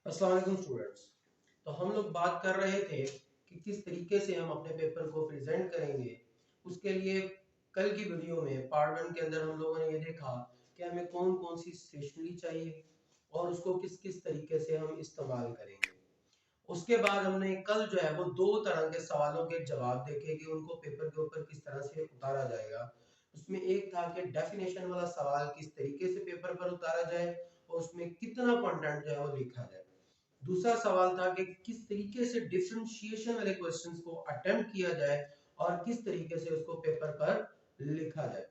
अस्सलाम वालेकुम स्टूडेंट्स। तो हम लोग बात कर रहे थे कि किस तरीके से हम अपने पेपर को प्रेजेंट करेंगे। उसके लिए कल की वीडियो में पार्ट 1 के अंदर हम लोगों ने ये देखा कि हमें कौन कौन सी स्टेशनरी चाहिए और उसको किस किस तरीके से हम इस्तेमाल करेंगे। उसके बाद हमने कल जो है वो दो तरह के सवालों के जवाब देखे कि उनको पेपर के ऊपर किस तरह से उतारा जाएगा। उसमें एक था कि डेफिनेशन वाला सवाल किस तरीके से पेपर पर उतारा जाए और उसमें कितना कंटेंट जो है वो लिखा जाए। दूसरा सवाल था कि किस तरीके से डिफरेंशिएशन वाले क्वेश्चंस को अटेम्प्ट किया जाए और किस तरीके से उसको पेपर पर लिखा जाए।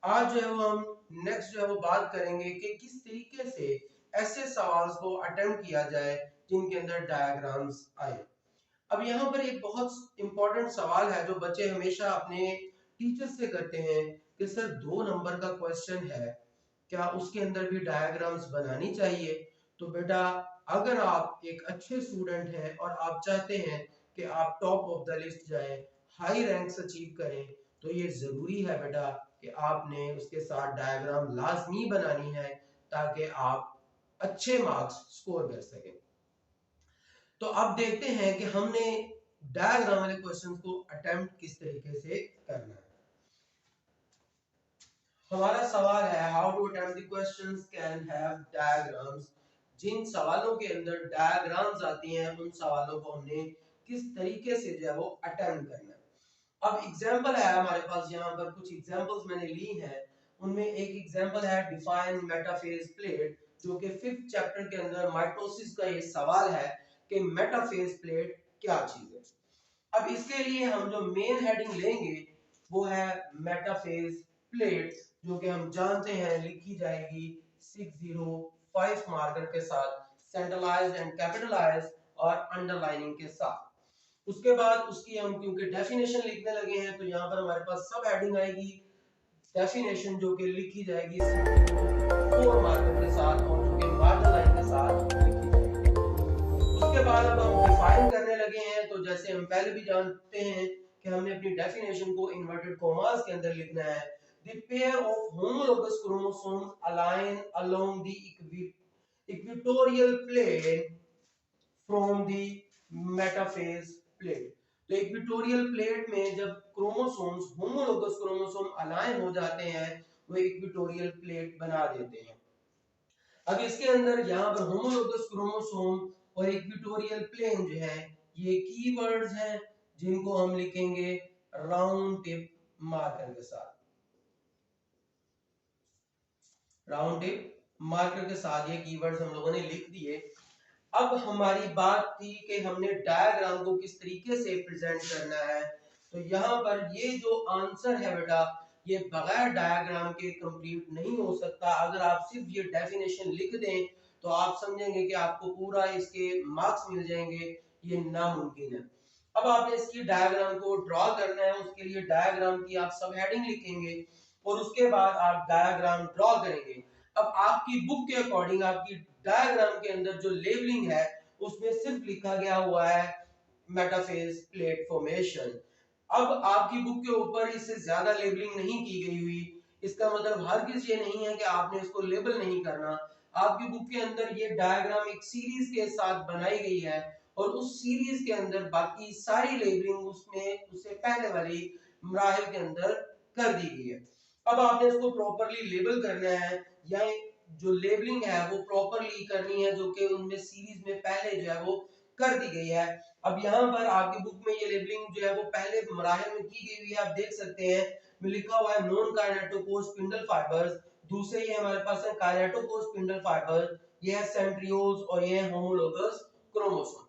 आज जो है वो हम नेक्स्ट जो है वो बात करेंगे कि किस तरीके से ऐसे सवाल को अटेम्प्ट किया जाए जिनके अंदर डायग्राम्स आए। अब यहाँ पर एक बहुत इंपॉर्टेंट सवाल है जो बच्चे हमेशा अपने टीचर से करते हैं कि सर 2 नंबर का क्वेश्चन है, क्या उसके अंदर भी डायग्राम्स बनानी चाहिए। तो बेटा, अगर आप एक अच्छे स्टूडेंट हैं और आप चाहते हैं कि आप टॉप ऑफ द लिस्ट जाएं, हाई रैंक्स अचीव करें, तो ये जरूरी है बेटा कि आपने उसके साथ डायग्राम लाजमी बनानी है ताकि आप अच्छे मार्क्स स्कोर कर सकें। तो अब देखते हैं कि हमने डायग्राम वाले क्वेश्चंस को अटेम्प्ट किस तरीके से करना है। हमारा सवाल है how to attempt the questions can have diagrams. जिन सवालों के अंदर डायग्राम्स आती हैं उन सवालों को हमने किस तरीके से जो है वो अटेम्प्ट करना है। अब एग्जांपल है हमारे पास, यहाँ पर कुछ एग्जांपल्स मैंने ली हैं। उनमें एक एग्जांपल है डिफाइन मेटाफेज प्लेट, जो कि 5th चैप्टर के अंदर माइटोसिस का ये सवाल है कि मेटाफेज प्लेट क्या चीज है। अब इसके लिए हम जो मेन हेडिंग लेंगे वो है मेटाफेज प्लेट, जो कि हम जानते हैं लिखी जाएगी 605 मार्कर के साथ, सेंट्रलाइज्ड एंड कैपिटलाइज्ड और अंडरलाइनिंग के साथ। उसके बाद उसकी हम क्योंकि डेफिनेशन लिखने लगे हैं तो यहाँ पर हमारे पास सब हेडिंग आएगी डेफिनेशन, जो कि लिखी जाएगी 604 मार्कर के साथ और जो कि मार्जिन लाइन के साथ लिखी जाएगी। उसके बाद अब हम डिफाइन करने लगे हैं, तो जैसे हम पहले भी जानते हैं कि हमने अपनी डेफिनेशन को इन्वर्टेड कॉमास के अंदर लिखना है। The pair of homologous chromosomes align along the equatorial plane from the metaphase plate. तो इक्वेटोरियल प्लेट में जब क्रोमोसोम्स होमोलोगस क्रोमोसोम अलाइन हो जाते हैं वो इक्वेटोरियल प्लेट बना देते हैं। अब इसके अंदर यहाँ पर होमोलोगस क्रोमोसोम और इक्वेटोरियल प्लेन जो है ये कीवर्ड्स हैं जिनको हम लिखेंगे राउंड टिप मार्कर के साथ। राउंड टिप मार्कर के साथ ये कीवर्ड्स हम लोगों ने लिख दिए। अब हमारी बात थी कि हमने डायग्राम को किस तरीके से प्रेजेंट करना है। तो यहाँ पर ये जो आंसर है बेटा, ये बगैर डायग्राम के कंप्लीट नहीं हो सकता। अगर आप सिर्फ ये डेफिनेशन लिख दें तो आप समझेंगे कि आपको पूरा इसके मार्क्स मिल जाएंगे, ये नामुमकिन है। अब आपने इसकी डायग्राम को ड्रॉ करना है, उसके लिए डायग्राम की आप सब हेडिंग लिखेंगे और उसके बाद आप डायग्राम ड्रॉ करेंगे। अब आपकी बुक के अकॉर्डिंग आपकी डायग्राम के अंदर जो लेबलिंग है उसमें सिर्फ लिखा गया हुआ है मेटाफेज प्लेट फॉर्मेशन। अब आपकी बुक के ऊपर इससे ज्यादा लेबलिंग नहीं की गई हुई, इसका मतलब हरगिज ये नहीं है कि आपने इसको लेबल नहीं करना। आपकी बुक के अंदर ये डायग्राम एक सीरीज के साथ बनाई गई है और उस सीरीज के अंदर बाकी सारी लेबलिंग उसमें उससे पहले वाली मराहिल के अंदर कर दी गई है। अब आपने इसको प्रॉपर्ली लेबल करना है या जो लेबलिंग है वो प्रॉपर्ली करनी है जो कि उनमें सीरीज में पहले जो है वो कर दी गई है। अब यहाँ पर आपकी बुक में ये लेबलिंग जो है वो पहले मराहिल में की गई हुई है, आप देख सकते हैं में लिखा हुआ है नॉन काइनेटोकोर स्पिंडल फाइबर्स, दूसरे ये हमारे पास है काइनेटोकोर स्पिंडल फाइबर, ये है सेंट्रियोल्स और ये है होमोलोगस क्रोमोसोम।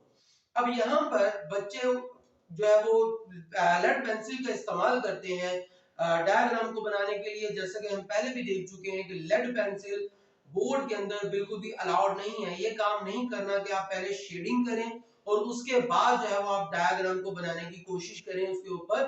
अब यहाँ पर बच्चे जो है वो लेड पेंसिल का इस्तेमाल करते हैं डायग्राम को बनाने के लिए। जैसे कि हम पहले भी देख चुके हैं कि लेड पेंसिल बोर्ड के अंदर बिल्कुल भी अलाउड नहीं है। ये काम नहीं करना कि आप पहले शेडिंग करें और उसके बाद जो है वो आप डायग्राम को बनाने की कोशिश करें उसके ऊपर,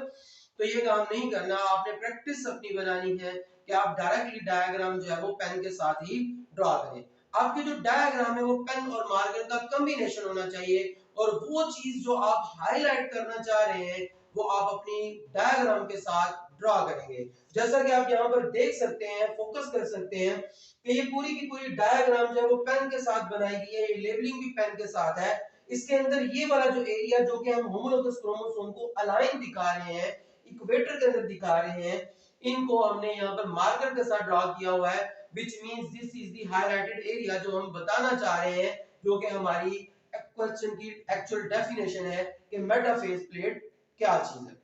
तो ये काम नहीं करना। आपने प्रैक्टिस अपनी बनानी है कि आप डायरेक्टली डायग्राम जो है वो पेन के साथ ही ड्रॉ करें। आपके जो डायग्राम है वो पेन और मार्कर का कॉम्बिनेशन होना चाहिए और वो चीज जो आप हाईलाइट करना चाह रहे हैं वो आप अपनी डायग्राम के साथ ड्रॉ करेंगे। जैसा कि आप यहाँ पर देख सकते हैं, फोकस कर सकते हैं कि ये पूरी की पूरी डायग्राम जो है वो पेन के साथ बनाई गई है, ये लेबलिंग भी पेन के साथ है। इसके अंदर ये वाला जो एरिया जो कि हम होमोलोगस क्रोमोसोम को अलाइन दिखा रहे हैं, इक्वेटर के अंदर दिखा रहे हैं, इनको हमने यहाँ पर मार्कर के साथ ड्रॉ किया हुआ है, which means this is the highlighted area जो हम बताना चाह रहे हैं, जो कि हमारी क्वेश्चन की एक्चुअल डेफिनेशन है कि मेटाफेज प्लेट क्या चीज है।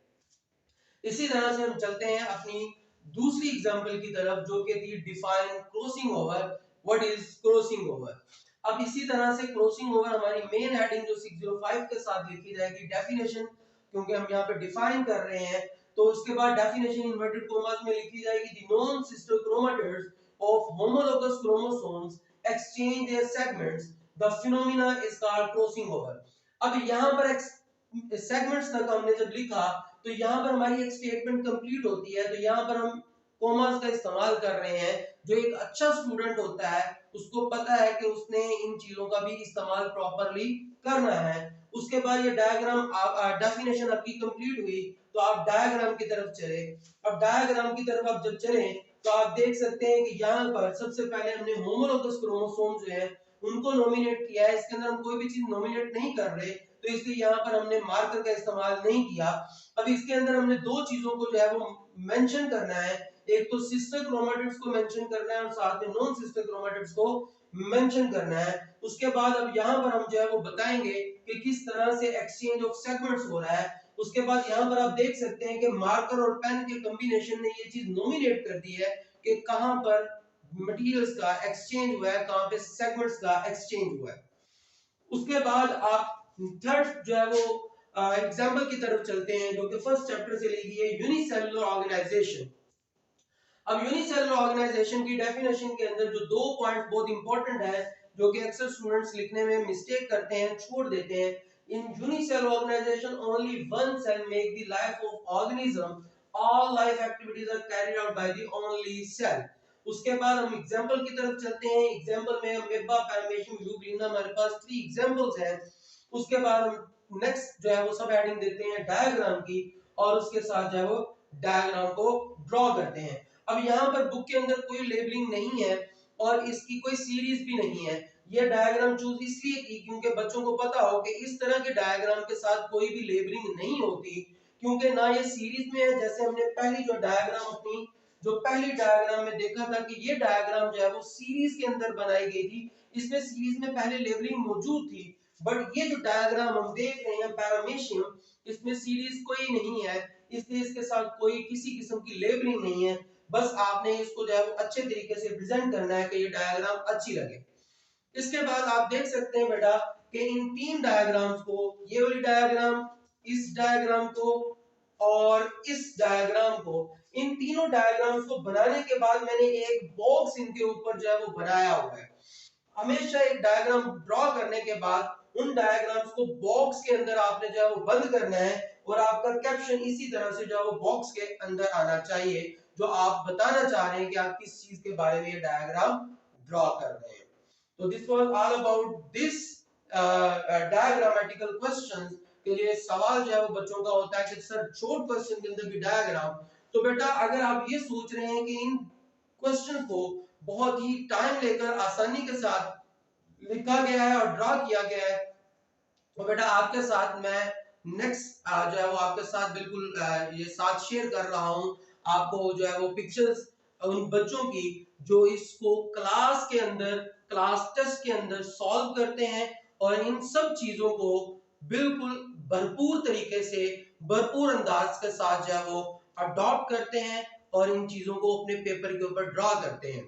इसी तरह से हम चलते हैं अपनी दूसरी एग्जांपल की तरफ जो कि थी define crossing over. What is crossing over? अब इसी तरह से क्रॉसिंग ओवर हमारी मेन हेडिंग जो 605 के साथ लिखी जाएगी डेफिनेशन, क्योंकि हम यहाँ पे डिफाइन कर रहे हैं, तो उसके बाद डेफिनेशन इन्वर्टेड कॉमास में लिखी जाएगी the non sister chromatids of homologous chromosomes exchange there segments, the phenomena is called crossing over. अब यहाँ पर सेगमेंट्स तक हमने जब लिखा तो यहाँ पर हमारी एक स्टेटमेंट कंप्लीट होती है, तो यहाँ पर हम कॉमास का इस्तेमाल कर रहे हैं। जो एक अच्छा स्टूडेंट होता है उसको पता है कि उसने इन चीजों का भी इस्तेमाल प्रॉपरली करना है। उसके बाद ये डायग्राम डेफिनेशन आपकी कंप्लीट हुई, तो आप डायग्राम की तरफ चले। अब डायग्राम की तरफ आप जब चले तो आप देख सकते हैं कि यहाँ पर सबसे पहले हमने होमोलोगस क्रोमोसोम जो है उनको नॉमिनेट किया है। इसके अंदर हम कोई भी चीज नॉमिनेट नहीं कर रहे, तो इसलिए यहाँ पर हमने मार्कर का इस्तेमाल नहीं किया। अब इसके अंदर हमने दो चीजों को जो है वो मेंशन करना है, एक तो सिस्टर क्रोमेटिड्स को मेंशन करना है और साथ में नॉन सिस्टर क्रोमेटिड्स को मेंशन करना है। उसके बाद अब यहाँ पर हम जो है वो बताएंगे कि किस तरह से एक्सचेंज ऑफ सेगमेंट्स हो रहा है। उसके बाद यहाँ पर आप देख सकते हैं कि मार्कर और पेन के कॉम्बिनेशन ने ये चीज नॉमिनेट कर दी है कि कहां पर मटेरियल्स का एक्सचेंज हुआ है, कहां पे सेगमेंट्स का एक्सचेंज हुआ है। उसके बाद आप थर्ड जो है वो एग्जांपल की तरफ चलते हैं, जो कि फर्स्ट चैप्टर से ली गई है, यूनिसेलुलर ऑर्गेनाइजेशन। अब यूनिसेलुलर ऑर्गेनाइजेशन की डेफिनेशन के अंदर जो दो पॉइंट्स बहुत इंपॉर्टेंट है, जो कि अक्सर स्टूडेंट्स लिखने में मिस्टेक करते हैं, छोड़ देते हैं। In unicellular organisation only one cell make the life of organism, all life activities are carried out by the only cell. उसके बाद हम एग्जांपल की तरफ चलते हैं। एग्जांपल में अमीबा, पैरामीशियम, यूग्लिना, हमारे पास 3 एग्जांपल्स हैं। उसके बाद हम नेक्स्ट जो है वो सब हेडिंग देते हैं डायग्राम की, और उसके साथ जो है वो डायग्राम को ड्रॉ करते हैं। अब यहाँ पर बुक के अंदर कोई लेबलिंग नहीं है और इसकी कोई सीरीज भी नहीं है। ये डायग्राम चूज इसलिए की क्योंकि बच्चों को पता हो कि इस तरह के डायग्राम के साथ कोई भी लेबलिंग नहीं होती, क्योंकि ना ये सीरीज में है। जैसे हमने पहली जो डायग्राम अपनी जो पहली डायग्राम में देखा था कि ये डायग्राम जो है वो सीरीज के अंदर बनाई गई थी, इसमें सीरीज में पहले लेबलिंग मौजूद थी। बट ये जो डायग्राम हम देख रहे हैं पैरामीशियम, इसमें सीरीज कोई नहीं है, इसलिए इसके साथ कोई किसी किस्म की लेबलिंग नहीं है। बस आपने इसको जो है वो अच्छे तरीके से प्रेजेंट करना है कि ये डायग्राम अच्छी लगे। इसके बाद आप देख सकते हैं बेटा कि इन 3 डायग्राम्स को, ये वाली डायग्राम, इस डायग्राम को और इस डायग्राम को, इन तीनों डायग्राम्स को बनाने के बाद मैंने एक बॉक्स इनके ऊपर जो है वो बनाया हुआ है। हमेशा एक डायग्राम ड्रॉ करने के बाद उन डायग्राम्स को बॉक्स के अंदर आपने जो है वो बंद करना है, और आपका कैप्शन इसी तरह से जो है वो बॉक्स के अंदर आना चाहिए, जो आप बताना चाह रहे हैं कि आप किस चीज के बारे में ये डायग्राम ड्रॉ कर रहे हैं। तो this was all about this diagrammatical questions, के लिए सवाल जो है वो बच्चों का होता है कि सर शॉर्ट क्वेश्चन के अंदर भी डायग्राम। तो बेटा अगर आप ये सोच रहे हैं कि इन क्वेश्चन को बहुत ही टाइम लेकर आसानी के साथ लिखा गया है और ड्रॉ किया गया है, तो बेटा आपके साथ मैं नेक्स्ट जो है वो आपके साथ बिल्कुल ये साथ शेयर कर रहा हूं। आपको जो है वो पिक्चर्स उन बच्चों की जो इसको क्लास के अंदर, क्लास टेस्ट के अंदर सॉल्व करते हैं और इन सब चीजों को बिल्कुल भरपूर तरीके से, भरपूर अंदाज के साथ जो है वो अडॉप्ट करते हैं और इन चीजों को अपने पेपर के ऊपर ड्रॉ करते हैं।